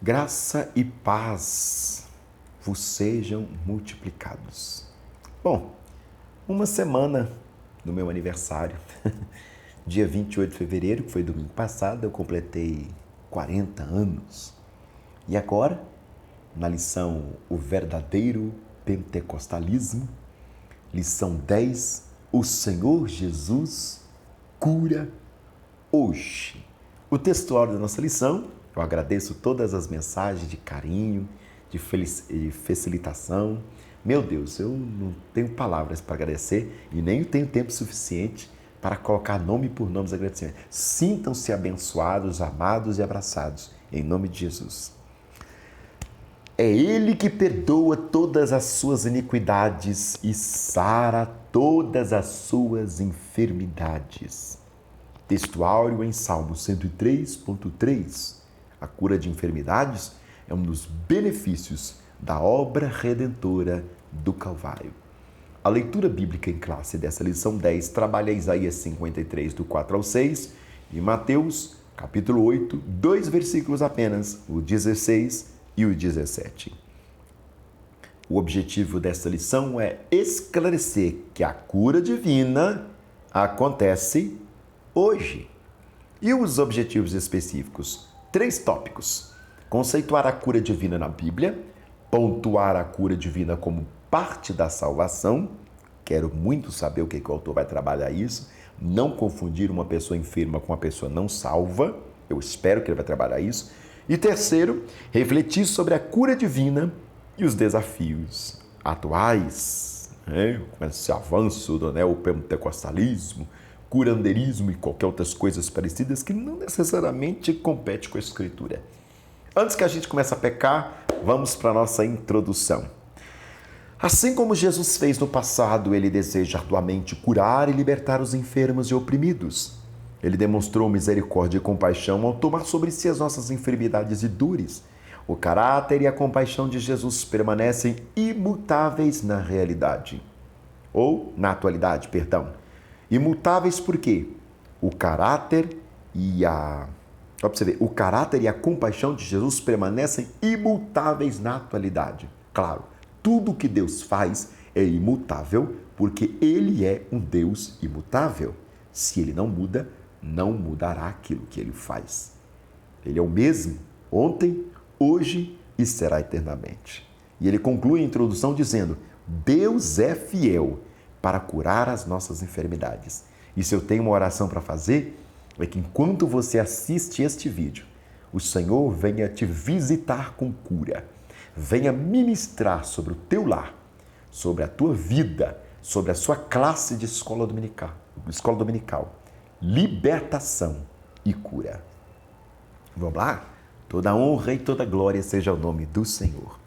Graça e paz vos sejam multiplicados. Bom, uma semana no meu aniversário, dia 28 de fevereiro, que foi domingo passado, eu completei 40 anos. E agora, na lição O Verdadeiro Pentecostalismo, lição 10, o Senhor Jesus cura hoje. O textuário da nossa lição, eu agradeço todas as mensagens de carinho, de facilitação. Meu Deus, eu não tenho palavras para agradecer e nem tenho tempo suficiente para colocar nome por nome dos agradecimentos. Sintam-se abençoados, amados e abraçados, em nome de Jesus. É Ele que perdoa todas as suas iniquidades e sara todas as suas enfermidades. Textuário em Salmo 103.3. A cura de enfermidades é um dos benefícios da obra redentora do Calvário. A leitura bíblica em classe dessa lição 10 trabalha Isaías 53, do 4 ao 6, e Mateus, capítulo 8, 2 versículos apenas, o 16 e o 17. O objetivo dessa lição é esclarecer que a cura divina acontece hoje. E os objetivos específicos? 3 tópicos. Conceituar a cura divina na Bíblia, pontuar a cura divina como parte da salvação. Quero muito saber o que o autor vai trabalhar isso. Não confundir uma pessoa enferma com uma pessoa não salva. Eu espero que ele vai trabalhar isso. E terceiro, refletir sobre a cura divina e os desafios atuais, com esse avanço do neopentecostalismo, curandeirismo e qualquer outras coisas parecidas que não necessariamente compete com a Escritura. Antes que a gente comece a pecar, vamos para a nossa introdução. Assim como Jesus fez no passado, ele deseja arduamente curar e libertar os enfermos e oprimidos. Ele demonstrou misericórdia e compaixão ao tomar sobre si as nossas enfermidades e dores. O caráter e a compaixão de Jesus permanecem imutáveis na realidade. Ou na atualidade, perdão. Imutáveis por quê? O caráter e a compaixão de Jesus permanecem imutáveis na atualidade. Claro, tudo que Deus faz é imutável porque Ele é um Deus imutável. Se Ele não muda, não mudará aquilo que Ele faz. Ele é o mesmo ontem, hoje e será eternamente. E ele conclui a introdução dizendo: Deus é fiel para curar as nossas enfermidades. E se eu tenho uma oração para fazer, é que enquanto você assiste este vídeo, o Senhor venha te visitar com cura, venha ministrar sobre o teu lar, sobre a tua vida, sobre a sua classe de escola dominical, libertação e cura. Vamos lá? Toda honra e toda glória seja o nome do Senhor.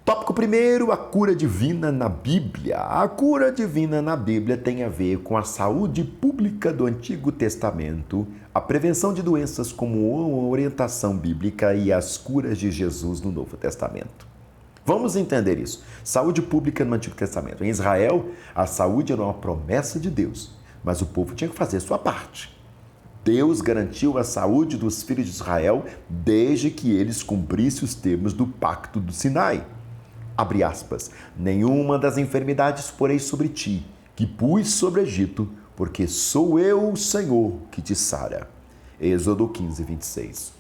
Tópico primeiro, a cura divina na Bíblia. A cura divina na Bíblia tem a ver com a saúde pública do Antigo Testamento, a prevenção de doenças como uma orientação bíblica e as curas de Jesus no Novo Testamento. Vamos entender isso. Saúde pública no Antigo Testamento. Em Israel, a saúde era uma promessa de Deus, mas o povo tinha que fazer sua parte. Deus garantiu a saúde dos filhos de Israel desde que eles cumprissem os termos do Pacto do Sinai. Abre aspas, nenhuma das enfermidades porei sobre ti, que pus sobre o Egito, porque sou eu o Senhor que te sara. Êxodo 15, 26.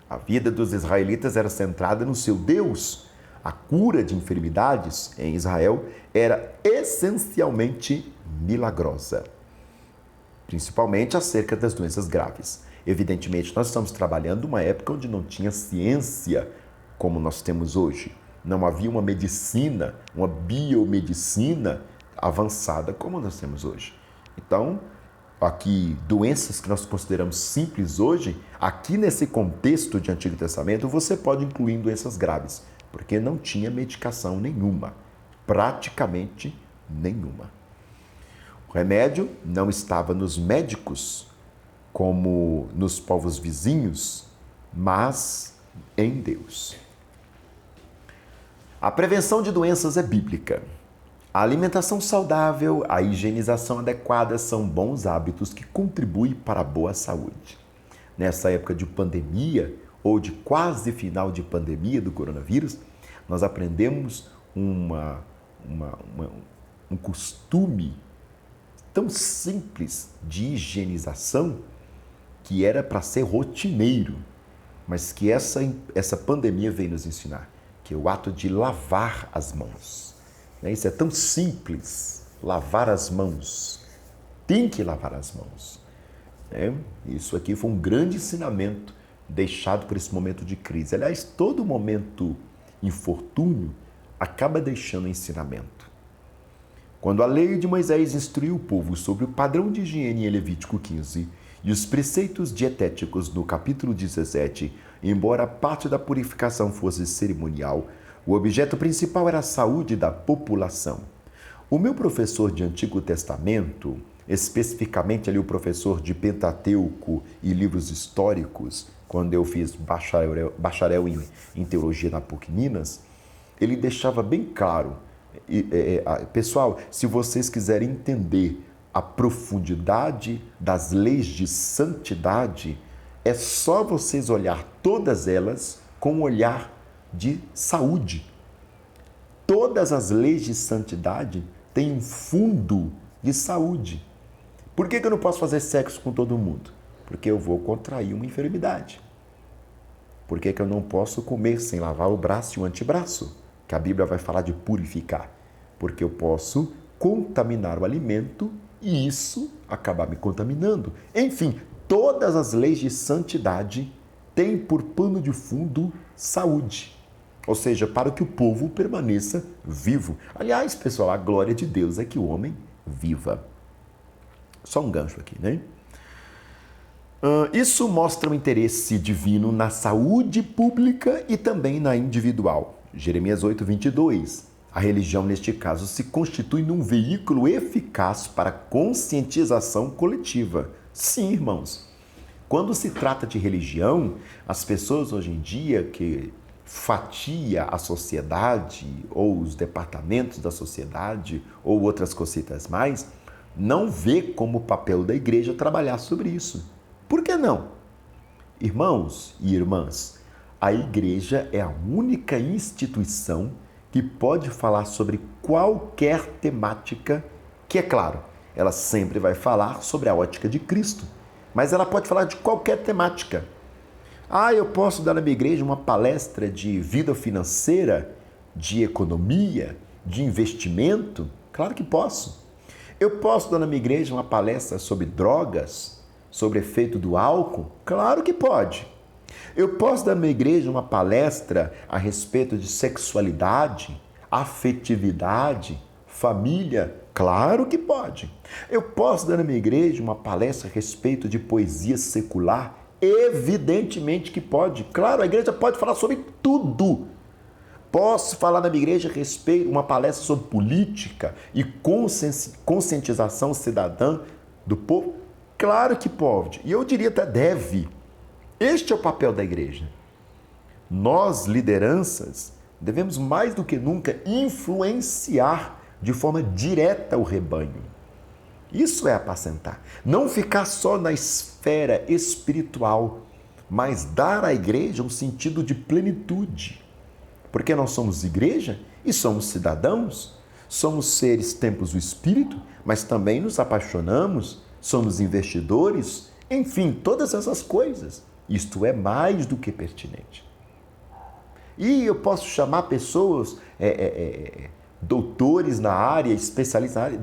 A vida dos israelitas era centrada no seu Deus. A cura de enfermidades em Israel era essencialmente milagrosa, principalmente acerca das doenças graves. Evidentemente, nós estamos trabalhando uma época onde não tinha ciência como nós temos hoje. Não havia uma medicina, uma biomedicina avançada como nós temos hoje. Então, aqui, doenças que nós consideramos simples hoje, aqui nesse contexto de Antigo Testamento, você pode incluir doenças graves, porque não tinha medicação nenhuma, praticamente nenhuma. O remédio não estava nos médicos, como nos povos vizinhos, mas em Deus. A prevenção de doenças é bíblica. A alimentação saudável, a higienização adequada são bons hábitos que contribuem para a boa saúde. Nessa época de pandemia, ou de quase final de pandemia do coronavírus, nós aprendemos um costume tão simples de higienização que era para ser rotineiro, mas que essa pandemia veio nos ensinar, que é o ato de lavar as mãos. Isso é tão simples, lavar as mãos. Tem que lavar as mãos. Isso aqui foi um grande ensinamento deixado por esse momento de crise. Aliás, todo momento infortúnio acaba deixando ensinamento. Quando a lei de Moisés instruiu o povo sobre o padrão de higiene em Levítico 15 e os preceitos dietéticos no capítulo 17, embora parte da purificação fosse cerimonial, o objeto principal era a saúde da população. O meu professor de Antigo Testamento, especificamente ali o professor de Pentateuco e livros históricos, quando eu fiz bacharel em teologia na PUC Minas, ele deixava bem claro, pessoal, se vocês quiserem entender a profundidade das leis de santidade, é só vocês olhar todas elas com um olhar de saúde. Todas as leis de santidade têm um fundo de saúde. Por que eu não posso fazer sexo com todo mundo? Porque eu vou contrair uma enfermidade. Por que eu não posso comer sem lavar o braço e o antebraço? Que a Bíblia vai falar de purificar. Porque eu posso contaminar o alimento e isso acabar me contaminando. Enfim, todas as leis de santidade têm por pano de fundo saúde. Ou seja, para que o povo permaneça vivo. Aliás, pessoal, a glória de Deus é que o homem viva. Só um gancho aqui, né? Isso mostra o interesse divino na saúde pública e também na individual. Jeremias 8:22. A religião, neste caso, se constitui num veículo eficaz para a conscientização coletiva. Sim, irmãos. Quando se trata de religião, as pessoas hoje em dia que fatia a sociedade ou os departamentos da sociedade ou outras cositas mais, não vê como papel da igreja trabalhar sobre isso. Por que não? Irmãos e irmãs, a igreja é a única instituição que pode falar sobre qualquer temática que, é claro, ela sempre vai falar sobre a ótica de Cristo, mas ela pode falar de qualquer temática. Eu posso dar na minha igreja uma palestra de vida financeira, de economia, de investimento? Claro que posso. Eu posso dar na minha igreja uma palestra sobre drogas, sobre efeito do álcool? Claro que pode. Eu posso dar na minha igreja uma palestra a respeito de sexualidade, afetividade, família? Claro que pode. Eu posso dar na minha igreja uma palestra a respeito de poesia secular? Evidentemente que pode. Claro, a igreja pode falar sobre tudo. Posso falar na minha igreja a respeito de uma palestra sobre política e conscientização cidadã do povo? Claro que pode. E eu diria até deve. Este é o papel da igreja. Nós, lideranças, devemos mais do que nunca influenciar de forma direta o rebanho. Isso é apacentar. Não ficar só na esfera espiritual, mas dar à igreja um sentido de plenitude. Porque nós somos igreja e somos cidadãos, somos seres templos do Espírito, mas também nos apaixonamos, somos investidores, enfim, todas essas coisas. Isto é mais do que pertinente. E eu posso chamar pessoas, doutores na área, especialistas na área,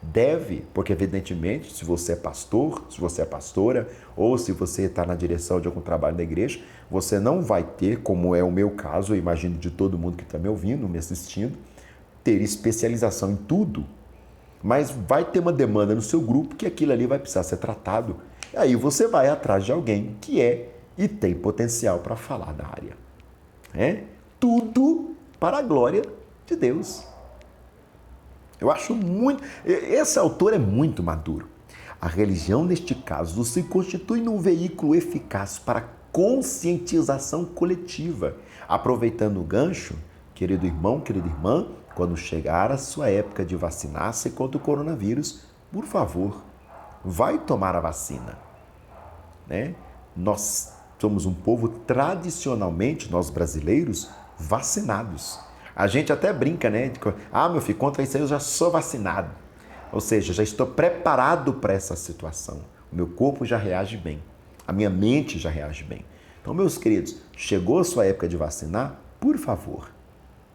deve, porque evidentemente, se você é pastor, se você é pastora, ou se você está na direção de algum trabalho da igreja, você não vai ter, como é o meu caso, eu imagino de todo mundo que está me ouvindo, me assistindo, ter especialização em tudo. Mas vai ter uma demanda no seu grupo que aquilo ali vai precisar ser tratado. E aí você vai atrás de alguém que e tem potencial para falar da área. Tudo para a glória de Deus. Eu acho muito... Esse autor é muito maduro. A religião, neste caso, se constitui num veículo eficaz para a conscientização coletiva. Aproveitando o gancho, querido irmão, querida irmã, quando chegar a sua época de vacinar-se contra o coronavírus, por favor, vai tomar a vacina. Nós somos um povo tradicionalmente, nós brasileiros, vacinados. A gente até brinca, né? Meu filho, contra isso aí eu já sou vacinado. Ou seja, já estou preparado para essa situação. O meu corpo já reage bem. A minha mente já reage bem. Então, meus queridos, chegou a sua época de vacinar? Por favor,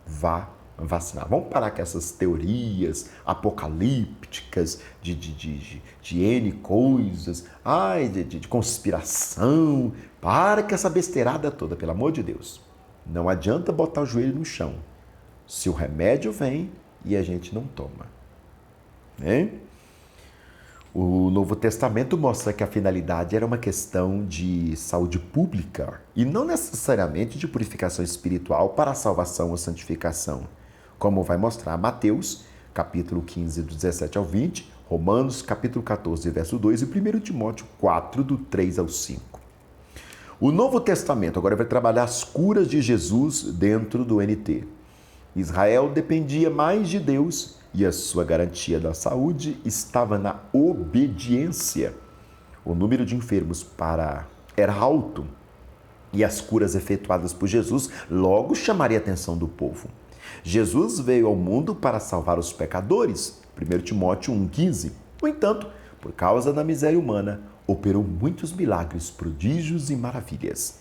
vá vacinar. Vamos parar com essas teorias apocalípticas de N coisas, de conspiração. Para com essa besteirada toda, pelo amor de Deus. Não adianta botar o joelho no chão se o remédio vem e a gente não toma. Né? O Novo Testamento mostra que a finalidade era uma questão de saúde pública e não necessariamente de purificação espiritual para a salvação ou santificação, como vai mostrar Mateus, capítulo 15, do 17 ao 20, Romanos, capítulo 14, verso 2 e 1 Timóteo 4, do 3 ao 5. O Novo Testamento agora vai trabalhar as curas de Jesus dentro do NT. Israel dependia mais de Deus e a sua garantia da saúde estava na obediência. O número de enfermos era alto e as curas efetuadas por Jesus logo chamaria a atenção do povo. Jesus veio ao mundo para salvar os pecadores, 1 Timóteo 1,15. No entanto, por causa da miséria humana, operou muitos milagres, prodígios e maravilhas.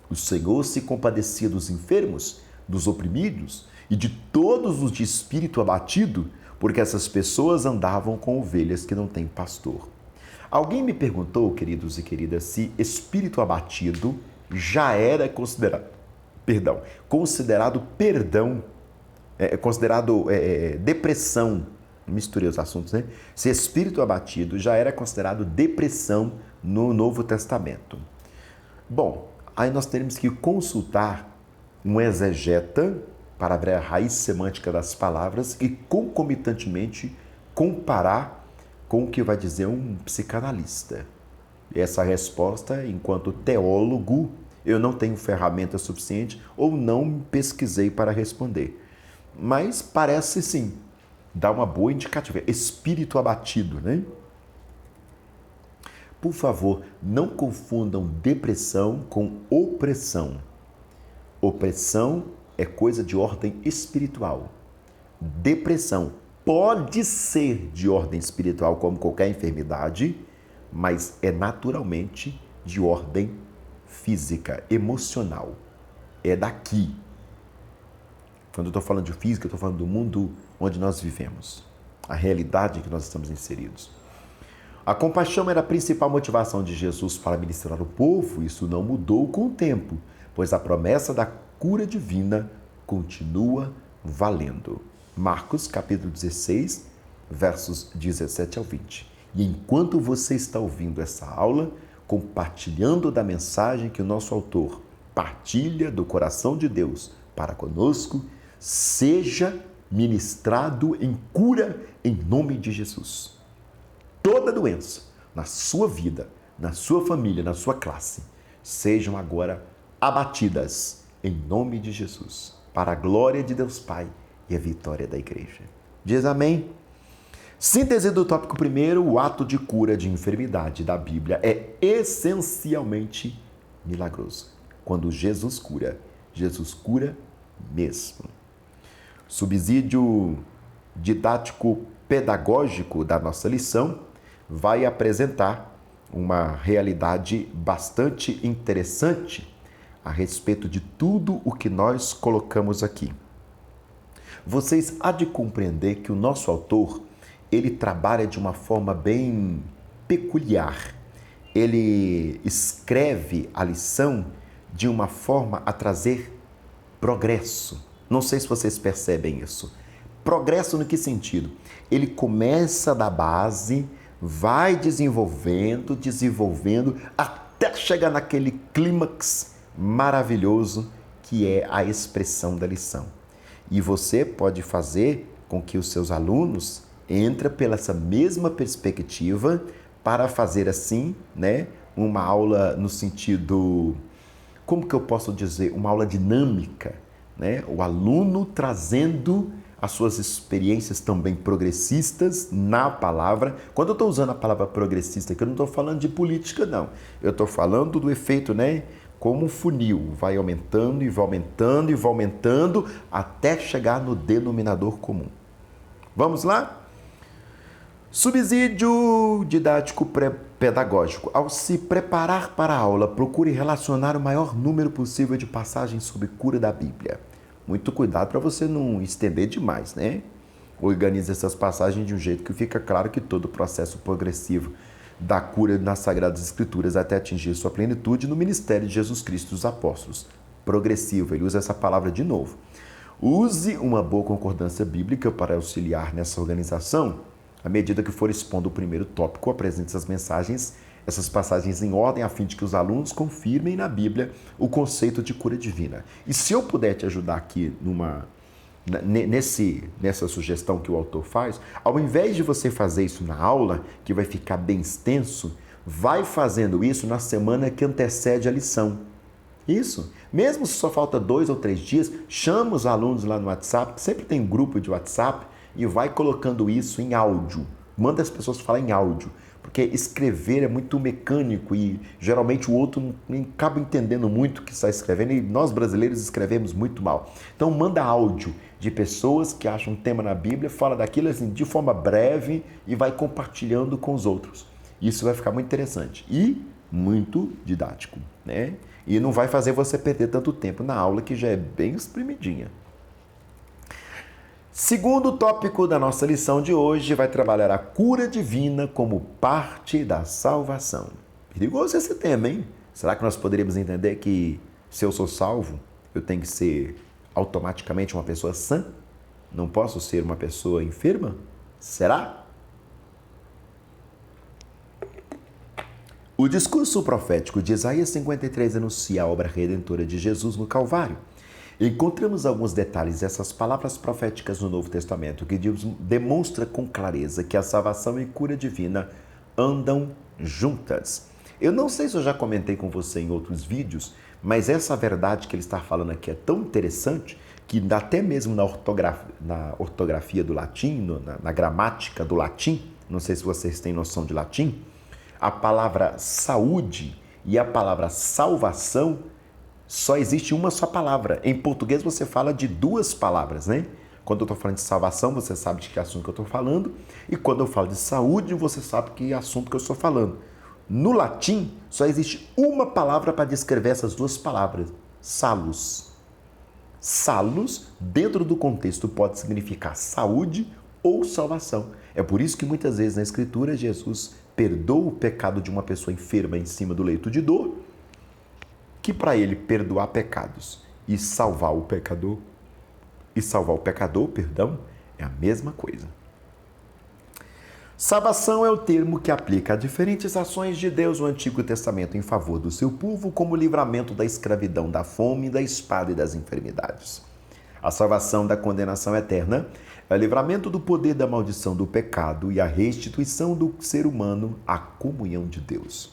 O Senhor se compadecia dos enfermos, dos oprimidos e de todos os de espírito abatido, porque essas pessoas andavam com ovelhas que não têm pastor. Alguém me perguntou, queridos e queridas, se espírito abatido já era considerado depressão. Misturei os assuntos, né? Se espírito abatido já era considerado depressão no Novo Testamento. Bom, aí nós teremos que consultar um exegeta para ver a raiz semântica das palavras e, concomitantemente, comparar com o que vai dizer um psicanalista. Essa resposta, enquanto teólogo, eu não tenho ferramenta suficiente ou não pesquisei para responder. Mas parece sim, dá uma boa indicativa. Espírito abatido, né? Por favor, não confundam depressão com opressão. Opressão é coisa de ordem espiritual. Depressão pode ser de ordem espiritual, como qualquer enfermidade, mas é naturalmente de ordem física, emocional. É daqui. Quando eu estou falando de física, eu estou falando do mundo onde nós vivemos, a realidade em que nós estamos inseridos. A compaixão era a principal motivação de Jesus para ministrar o povo. Isso não mudou com o tempo, pois a promessa da cura divina continua valendo. Marcos, capítulo 16, versos 17 ao 20. E enquanto você está ouvindo essa aula, compartilhando da mensagem que o nosso autor partilha do coração de Deus para conosco, seja ministrado em cura em nome de Jesus. Toda doença na sua vida, na sua família, na sua classe, sejam agora abatidas em nome de Jesus, para a glória de Deus Pai e a vitória da igreja. Diz amém? Síntese do tópico primeiro: o ato de cura de enfermidade da Bíblia é essencialmente milagroso. Quando Jesus cura mesmo. Subsídio didático-pedagógico da nossa lição vai apresentar uma realidade bastante interessante a respeito de tudo o que nós colocamos aqui. Vocês há de compreender que o nosso autor, ele trabalha de uma forma bem peculiar. Ele escreve a lição de uma forma a trazer progresso. Não sei se vocês percebem isso. Progresso no que sentido? Ele começa da base, vai desenvolvendo, até chegar naquele clímax maravilhoso que é a expressão da lição. E você pode fazer com que os seus alunos entrem pela essa mesma perspectiva para fazer assim, né, uma aula no sentido, como que eu posso dizer, uma aula dinâmica, né? O aluno trazendo as suas experiências também progressistas na palavra. Quando eu estou usando a palavra progressista aqui, eu não estou falando de política, não. Eu estou falando do efeito, né, como um funil, vai aumentando e vai aumentando e vai aumentando até chegar no denominador comum. Vamos lá? Subsídio didático pedagógico. Ao se preparar para a aula, procure relacionar o maior número possível de passagens sobre cura da Bíblia. Muito cuidado para você não estender demais, né? Organize essas passagens de um jeito que fica claro que todo o processo progressivo da cura nas Sagradas Escrituras até atingir sua plenitude no ministério de Jesus Cristo dos Apóstolos. Progressivo, ele usa essa palavra de novo. Use uma boa concordância bíblica para auxiliar nessa organização. À medida que for expondo o primeiro tópico, apresente essas passagens em ordem, a fim de que os alunos confirmem na Bíblia o conceito de cura divina. E se eu puder te ajudar aqui nessa sugestão que o autor faz, ao invés de você fazer isso na aula, que vai ficar bem extenso, vai fazendo isso na semana que antecede a lição. Isso. Mesmo se só falta 2 ou 3 dias, chama os alunos lá no WhatsApp, sempre tem um grupo de WhatsApp, e vai colocando isso em áudio. Manda as pessoas falar em áudio, porque escrever é muito mecânico e geralmente o outro não acaba entendendo muito o que está escrevendo e nós brasileiros escrevemos muito mal. Então manda áudio de pessoas que acham um tema na Bíblia, fala daquilo assim, de forma breve e vai compartilhando com os outros. Isso vai ficar muito interessante e muito didático, né? E não vai fazer você perder tanto tempo na aula que já é bem espremidinha. Segundo tópico da nossa lição de hoje, vai trabalhar a cura divina como parte da salvação. Perigoso esse tema, hein? Será que nós poderíamos entender que se eu sou salvo, eu tenho que ser automaticamente uma pessoa sã? Não posso ser uma pessoa enferma? Será? O discurso profético de Isaías 53 anuncia a obra redentora de Jesus no Calvário. Encontramos alguns detalhes dessas palavras proféticas no Novo Testamento que demonstra com clareza que a salvação e cura divina andam juntas. Eu não sei se eu já comentei com você em outros vídeos, mas essa verdade que ele está falando aqui é tão interessante que até mesmo na ortografia do latim, na gramática do latim, não sei se vocês têm noção de latim, a palavra saúde e a palavra salvação só existe uma só palavra. Em português você fala de 2 palavras, né? Quando eu estou falando de salvação, você sabe de que assunto que eu estou falando. E quando eu falo de saúde, você sabe que assunto que eu estou falando. No latim, só existe uma palavra para descrever essas 2 palavras. Salus. Salus, dentro do contexto, pode significar saúde ou salvação. É por isso que muitas vezes na Escritura, Jesus perdoa o pecado de uma pessoa enferma em cima do leito de dor, que para ele perdoar pecados e salvar o pecador, é a mesma coisa. Salvação é o termo que aplica a diferentes ações de Deus no Antigo Testamento em favor do seu povo, como o livramento da escravidão, da fome, da espada e das enfermidades. A salvação da condenação eterna é o livramento do poder da maldição do pecado e a restituição do ser humano à comunhão de Deus.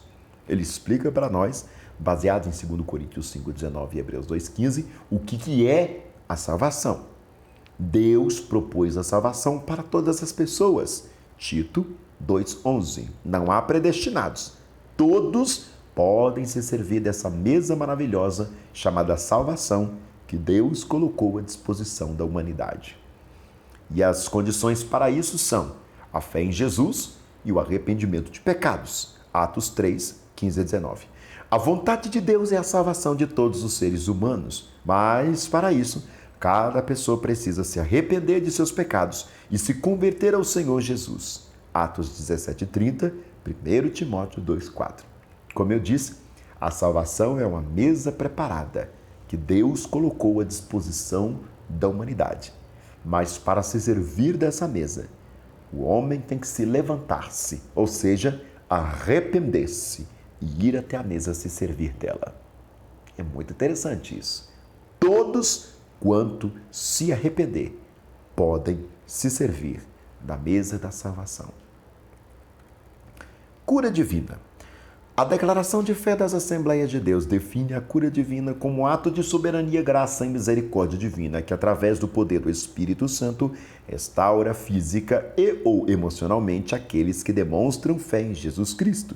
Ele explica para nós, baseado em 2 Coríntios 5,19 e Hebreus 2,15, o que é a salvação. Deus propôs a salvação para todas as pessoas. Tito 2,11. Não há predestinados. Todos podem se servir dessa mesa maravilhosa chamada salvação que Deus colocou à disposição da humanidade. E as condições para isso são a fé em Jesus e o arrependimento de pecados. Atos 3, 15 a 19. A vontade de Deus é a salvação de todos os seres humanos, mas para isso, cada pessoa precisa se arrepender de seus pecados e se converter ao Senhor Jesus. Atos 17:30, 1 Timóteo 2:4. Como eu disse, a salvação é uma mesa preparada que Deus colocou à disposição da humanidade. Mas para se servir dessa mesa, o homem tem que se levantar-se, ou seja, arrepender-se e ir até a mesa se servir dela. É muito interessante isso. Todos quanto se arrepender podem se servir da mesa da salvação. Cura divina. A declaração de fé das Assembleias de Deus define a cura divina como um ato de soberania, graça e misericórdia divina que, através do poder do Espírito Santo, restaura física e ou emocionalmente aqueles que demonstram fé em Jesus Cristo.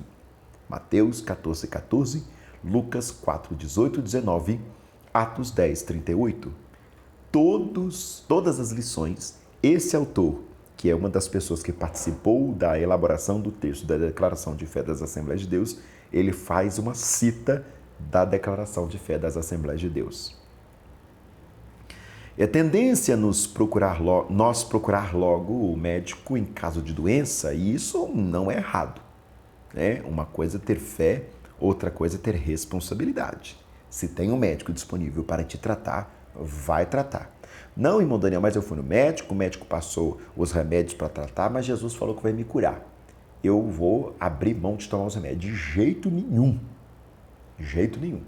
Mateus 14,14, Lucas 4, 18 e 19, Atos 10, 38. Todas as lições, esse autor, que é uma das pessoas que participou da elaboração do texto da Declaração de Fé das Assembleias de Deus, ele faz uma cita da Declaração de Fé das Assembleias de Deus. É tendência nós procurar logo o médico em caso de doença, e isso não é errado. Né? Uma coisa é ter fé, outra coisa é ter responsabilidade. Se tem um médico disponível para te tratar, vai tratar. Não, irmão Daniel, mas eu fui no médico, o médico passou os remédios para tratar, mas Jesus falou que vai me curar. Eu vou abrir mão de tomar os remédios. De jeito nenhum. De jeito nenhum.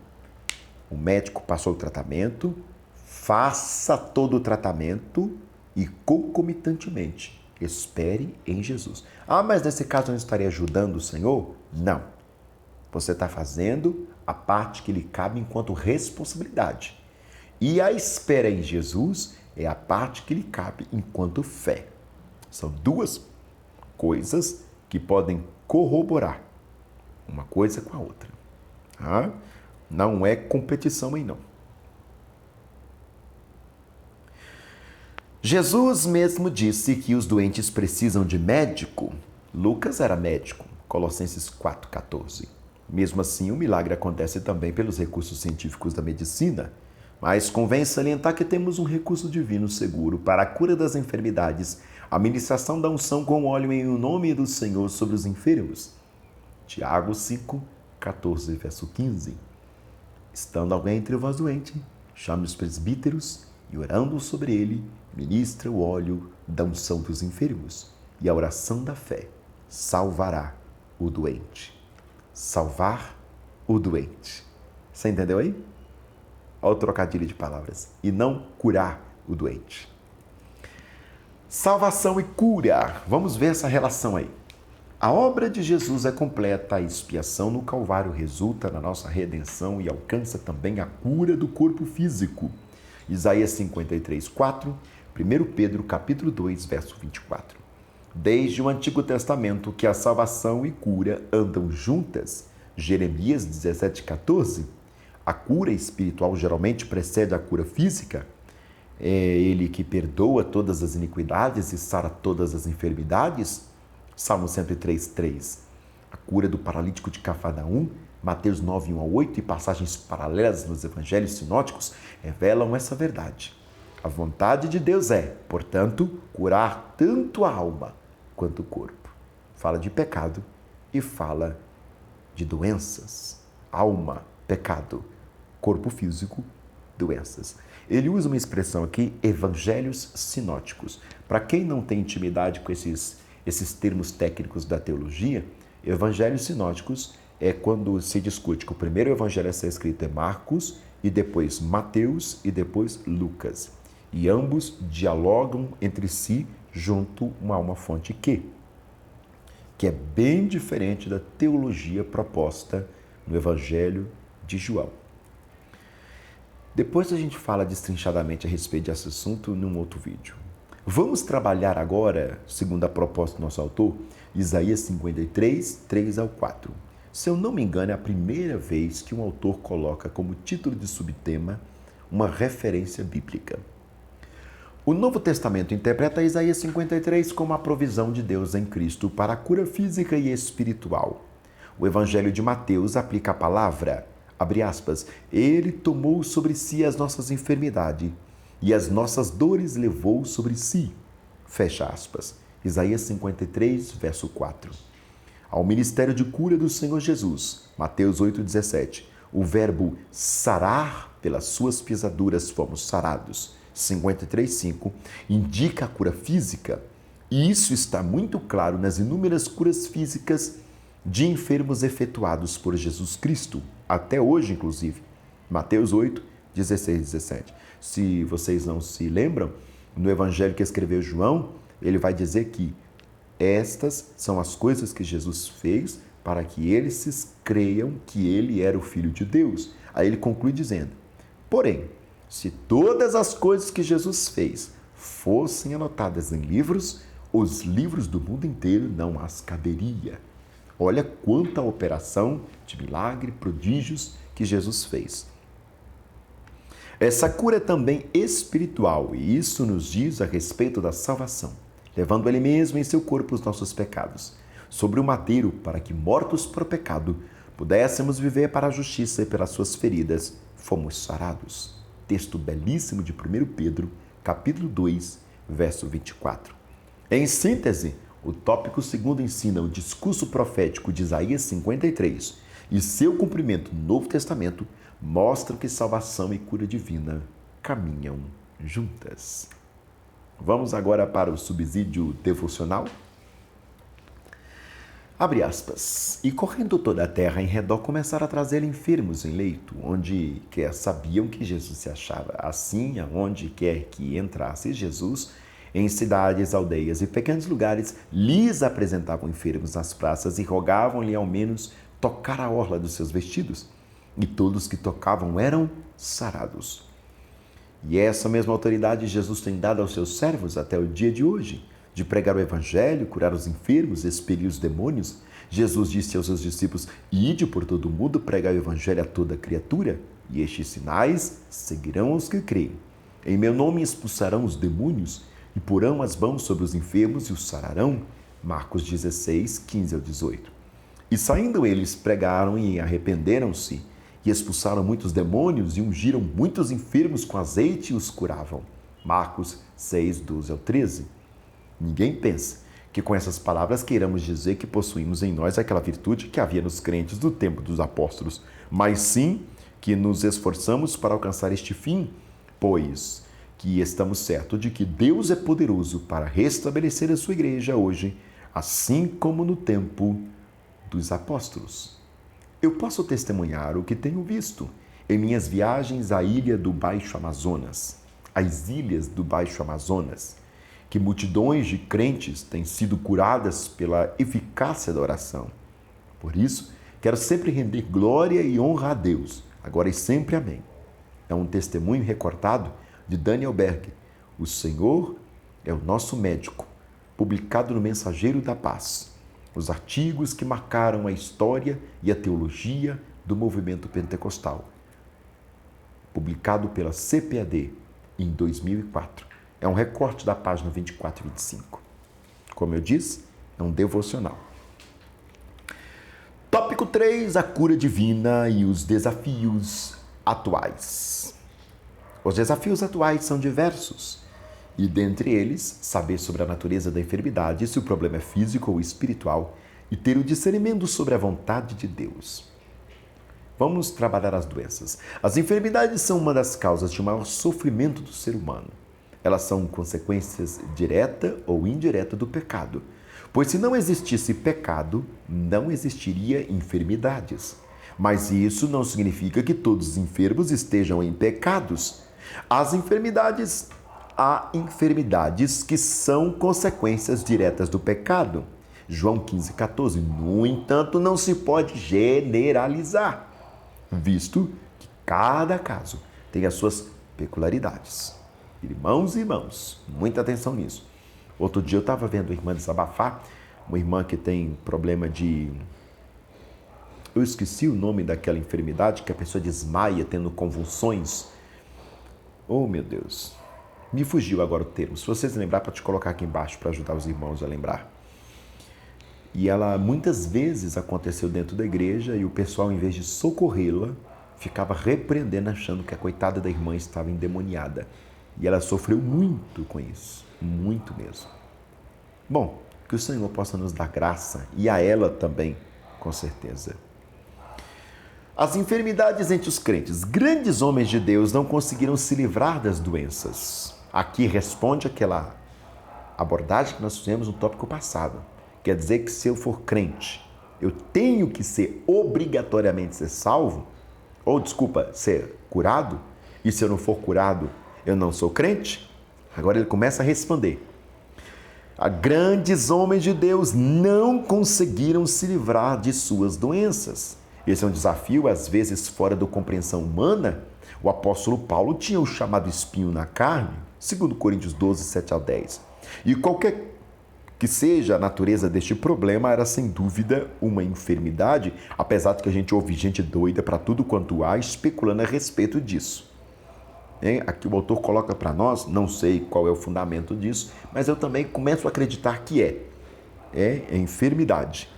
O médico passou o tratamento, faça todo o tratamento e concomitantemente espere em Jesus. Ah, mas nesse caso eu não estaria ajudando o Senhor? Não. Você está fazendo a parte que lhe cabe enquanto responsabilidade. E a espera em Jesus é a parte que lhe cabe enquanto fé. São duas coisas que podem corroborar uma coisa com a outra. Tá? Não é competição aí não. Jesus mesmo disse que os doentes precisam de médico. Lucas era médico, Colossenses 4,14. Mesmo assim, o milagre acontece também pelos recursos científicos da medicina. Mas convém salientar que temos um recurso divino seguro para a cura das enfermidades, a ministração da unção com óleo em nome do Senhor sobre os enfermos. Tiago 5, 14, verso 15. Estando alguém entre vós doente, chame os presbíteros e orando sobre ele, ministra o óleo da unção dos enfermos. E a oração da fé salvará o doente. Salvar o doente. Você entendeu aí? Olha o trocadilho de palavras. E não curar o doente. Salvação e cura. Vamos ver essa relação aí. A obra de Jesus é completa, a expiação no Calvário resulta na nossa redenção e alcança também a cura do corpo físico. Isaías 53, 4, 1 Pedro capítulo 2, verso 24. Desde o Antigo Testamento que a salvação e cura andam juntas. Jeremias 17, 14. A cura espiritual geralmente precede a cura física. É ele que perdoa todas as iniquidades e sara todas as enfermidades. Salmo 103, 3. A cura do paralítico de Cafarnaum, Mateus 9, 1 a 8 e passagens paralelas nos evangelhos sinóticos revelam essa verdade. A vontade de Deus é, portanto, curar tanto a alma quanto o corpo. Fala de pecado e fala de doenças. Alma, pecado. Corpo físico, doenças. Ele usa uma expressão aqui, evangelhos sinóticos. Para quem não tem intimidade com esses termos técnicos da teologia, evangelhos sinóticos é quando se discute que o primeiro evangelho a ser escrito é Marcos, e depois Mateus, e depois Lucas. E ambos dialogam entre si junto a uma fonte que é bem diferente da teologia proposta no evangelho de João. Depois a gente fala destrinchadamente a respeito desse assunto num outro vídeo. Vamos trabalhar agora, segundo a proposta do nosso autor, Isaías 53, 3 ao 4. Se eu não me engano, é a primeira vez que um autor coloca como título de subtema uma referência bíblica. O Novo Testamento interpreta Isaías 53 como a provisão de Deus em Cristo para a cura física e espiritual. O Evangelho de Mateus aplica a palavra, abre aspas, ele tomou sobre si as nossas enfermidades e as nossas dores levou sobre si. Fecha aspas. Isaías 53, verso 4. Ao ministério de cura do Senhor Jesus, Mateus 8,17. O verbo sarar, pelas suas pisaduras fomos sarados. 53,5. Indica a cura física. E isso está muito claro nas inúmeras curas físicas de enfermos efetuados por Jesus Cristo. Até hoje, inclusive. Mateus 8, 16 e 17. Se vocês não se lembram, no evangelho que escreveu João, ele vai dizer que estas são as coisas que Jesus fez para que eles creiam que ele era o Filho de Deus. Aí ele conclui dizendo, porém, se todas as coisas que Jesus fez fossem anotadas em livros, os livros do mundo inteiro não as caberia. Olha quanta operação de milagre, prodígios que Jesus fez. Essa cura é também espiritual, e isso nos diz a respeito da salvação, levando Ele mesmo em seu corpo os nossos pecados, sobre o madeiro, para que, mortos por pecado, pudéssemos viver para a justiça, e pelas suas feridas fomos sarados. Texto belíssimo de 1 Pedro, capítulo 2, verso 24. Em síntese, o tópico segundo ensina o discurso profético de Isaías 53 e seu cumprimento no Novo Testamento mostram que salvação e cura divina caminham juntas. Vamos agora para o subsídio devocional? Abre aspas. E correndo toda a terra em redor começaram a trazer enfermos em leito, onde quer sabiam que Jesus se achava. Assim, aonde quer que entrasse Jesus, em cidades, aldeias e pequenos lugares, lhes apresentavam enfermos nas praças e rogavam-lhe ao menos tocar a orla dos seus vestidos. E todos que tocavam eram sarados. E essa mesma autoridade Jesus tem dado aos seus servos até o dia de hoje, de pregar o evangelho, curar os enfermos, expelir os demônios. Jesus disse aos seus discípulos: ide por todo o mundo pregar o evangelho a toda criatura, e estes sinais seguirão os que creem. Em meu nome expulsarão os demônios, e porão as mãos sobre os enfermos e os sararão. Marcos 16, 15 ao 18. E saindo eles, pregaram e arrependeram-se, e expulsaram muitos demônios, e ungiram muitos enfermos com azeite e os curavam. Marcos 6, 12 ao 13. Ninguém pensa que com essas palavras queiramos dizer que possuímos em nós aquela virtude que havia nos crentes do tempo dos apóstolos, mas sim que nos esforçamos para alcançar este fim, pois que estamos certos de que Deus é poderoso para restabelecer a sua igreja hoje, assim como no tempo dos apóstolos. Eu posso testemunhar o que tenho visto em minhas viagens à ilha do Baixo Amazonas, às ilhas do Baixo Amazonas, que multidões de crentes têm sido curadas pela eficácia da oração. Por isso, quero sempre render glória e honra a Deus, agora e sempre. Amém. É um testemunho recortado de Daniel Berg, O Senhor é o Nosso Médico, publicado no Mensageiro da Paz. Os artigos que marcaram a história e a teologia do movimento pentecostal, publicado pela CPAD em 2004. É um recorte da página 24 e 25. Como eu disse, é um devocional. Tópico 3, a cura divina e os desafios atuais. Os desafios atuais são diversos, e dentre eles, saber sobre a natureza da enfermidade, se o problema é físico ou espiritual, e ter o discernimento sobre a vontade de Deus. Vamos trabalhar as doenças. As enfermidades são uma das causas de maior sofrimento do ser humano. Elas são consequências direta ou indireta do pecado. Pois se não existisse pecado, não existiria enfermidades. Mas isso não significa que todos os enfermos estejam em pecados. Há enfermidades que são consequências diretas do pecado. João 15, 14. No entanto, não se pode generalizar, visto que cada caso tem as suas peculiaridades. Irmãos e irmãs, muita atenção nisso. Outro dia eu estava vendo a irmã desabafar, uma irmã que tem problema de... Eu esqueci o nome daquela enfermidade que a pessoa desmaia tendo convulsões. Oh, meu Deus. Me fugiu agora o termo. Se vocês lembrar, para te colocar aqui embaixo para ajudar os irmãos a lembrar. E ela muitas vezes aconteceu dentro da igreja e o pessoal, em vez de socorrê-la, ficava repreendendo, achando que a coitada da irmã estava endemoniada. E ela sofreu muito com isso, muito mesmo. Bom, que o Senhor possa nos dar graça, e a ela também, com certeza. As enfermidades entre os crentes. Grandes homens de Deus não conseguiram se livrar das doenças. Aqui responde aquela abordagem que nós fizemos no tópico passado. Quer dizer que se eu for crente, eu tenho que ser obrigatoriamente ser salvo? Ou, ser curado? E se eu não for curado, eu não sou crente? Agora ele começa a responder. Grandes homens de Deus não conseguiram se livrar de suas doenças. Esse é um desafio, às vezes, fora da compreensão humana. O apóstolo Paulo tinha o chamado espinho na carne, 2 Coríntios 12, 7 ao 10. E qualquer que seja a natureza deste problema, era sem dúvida uma enfermidade, apesar de que a gente ouve gente doida para tudo quanto há especulando a respeito disso. Aqui o autor coloca para nós, não sei qual é o fundamento disso, mas eu também começo a acreditar que é enfermidade.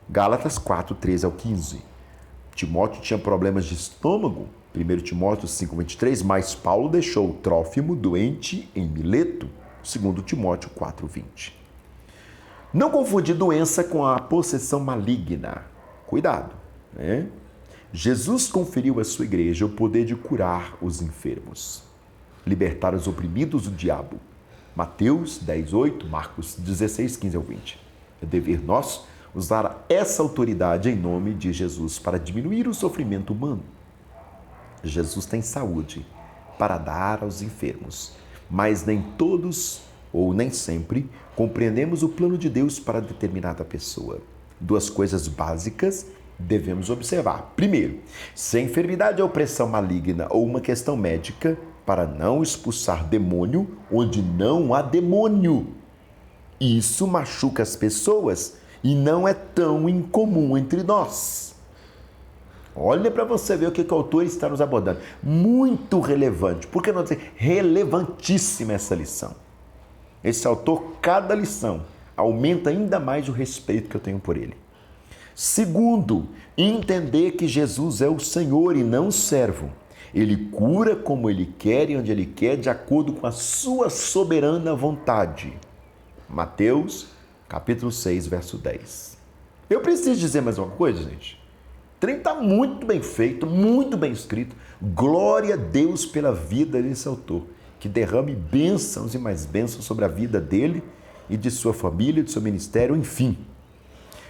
Gálatas 4, 13 ao 15. Timóteo tinha problemas de estômago, 1 Timóteo 5, 23, mas Paulo deixou Trófimo doente em Mileto, 2 Timóteo 4, 20. Não confundir doença com a possessão maligna. Cuidado, né? Jesus conferiu à sua igreja o poder de curar os enfermos, libertar os oprimidos do diabo. Mateus 10, 8, Marcos 16, 15 ao 20. É dever nosso usar essa autoridade em nome de Jesus para diminuir o sofrimento humano. Jesus tem saúde para dar aos enfermos, mas nem todos ou nem sempre compreendemos o plano de Deus para determinada pessoa. Duas coisas básicas devemos observar. Primeiro, se a enfermidade é opressão maligna ou uma questão médica, para não expulsar demônio onde não há demônio. Isso machuca as pessoas e não é tão incomum entre nós. Olha para você ver o que o autor está nos abordando. Muito relevante. Por que não dizer relevantíssima essa lição? Esse autor, cada lição, aumenta ainda mais o respeito que eu tenho por ele. Segundo, entender que Jesus é o Senhor e não o servo. Ele cura como Ele quer e onde Ele quer, de acordo com a sua soberana vontade. Mateus, capítulo 6, verso 10. Eu preciso dizer mais uma coisa, gente. O trem está muito bem feito, muito bem escrito. Glória a Deus pela vida desse autor. Que derrame bênçãos e mais bênçãos sobre a vida dele e de sua família, de seu ministério, enfim.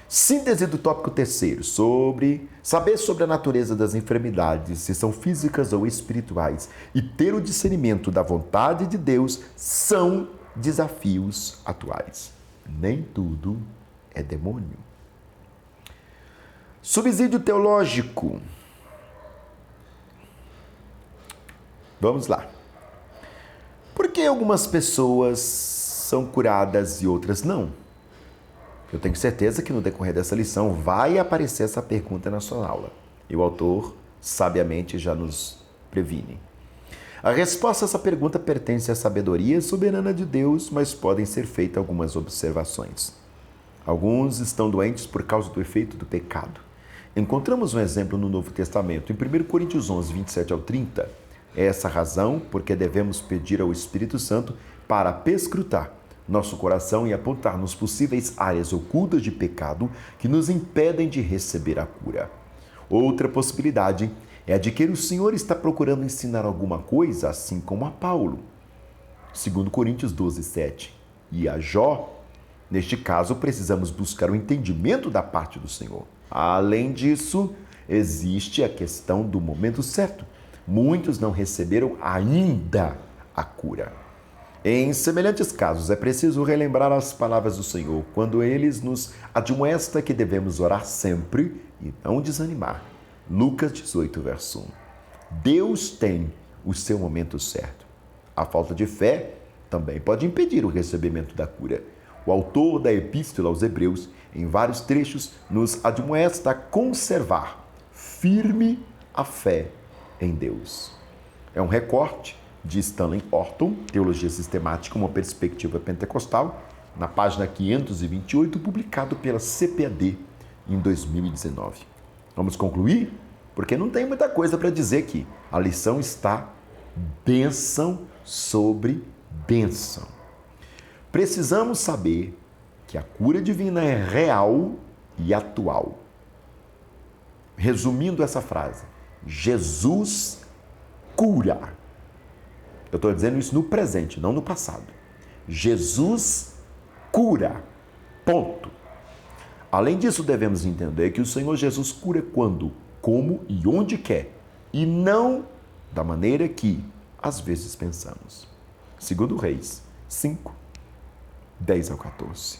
Síntese do tópico terceiro, saber sobre a natureza das enfermidades, se são físicas ou espirituais, e ter o discernimento da vontade de Deus, são desafios atuais. Nem tudo é demônio. Subsídio teológico. Vamos lá. Por que algumas pessoas são curadas e outras não? Eu tenho certeza que no decorrer dessa lição vai aparecer essa pergunta na sua aula. E o autor, sabiamente, já nos previne. A resposta a essa pergunta pertence à sabedoria soberana de Deus, mas podem ser feitas algumas observações. Alguns estão doentes por causa do efeito do pecado. Encontramos um exemplo no Novo Testamento, em 1 Coríntios 11, 27 ao 30. É essa razão porque devemos pedir ao Espírito Santo para perscrutar nosso coração e apontar nos possíveis áreas ocultas de pecado que nos impedem de receber a cura. Outra possibilidade é a de que o Senhor está procurando ensinar alguma coisa, assim como a Paulo, 2 Coríntios 12, 7, e a Jó. Neste caso, precisamos buscar o entendimento da parte do Senhor. Além disso, existe a questão do momento certo. Muitos não receberam ainda a cura. Em semelhantes casos, é preciso relembrar as palavras do Senhor, quando eles nos admoesta que devemos orar sempre e não desanimar. Lucas 18, verso 1. Deus tem o seu momento certo. A falta de fé também pode impedir o recebimento da cura. O autor da Epístola aos Hebreus, em vários trechos, nos admoesta a conservar firme a fé em Deus. É um recorte de Stanley Orton, Teologia Sistemática, uma perspectiva pentecostal, na página 528, publicado pela CPAD em 2019. Vamos concluir? Porque não tem muita coisa para dizer aqui. A lição está bênção sobre bênção. Precisamos saber que a cura divina é real e atual. Resumindo essa frase, Jesus cura. Eu estou dizendo isso no presente, não no passado. Jesus cura. Ponto. Além disso, devemos entender que o Senhor Jesus cura quando, como e onde quer, e não da maneira que às vezes pensamos. 2 Reis 5, 10 ao 14.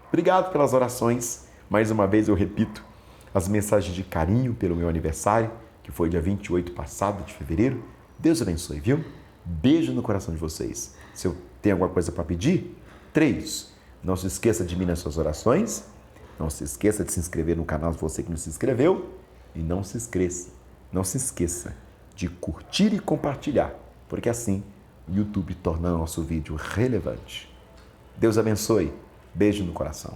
Obrigado pelas orações. Mais uma vez eu repito as mensagens de carinho pelo meu aniversário, que foi dia 28 passado de fevereiro. Deus abençoe, viu? Beijo no coração de vocês. Se eu tenho alguma coisa para pedir, 3. Não se esqueça de mim nas suas orações. Não se esqueça de se inscrever no canal se você que não se inscreveu. E não se esqueça de curtir e compartilhar, porque assim o YouTube torna nosso vídeo relevante. Deus abençoe. Beijo no coração.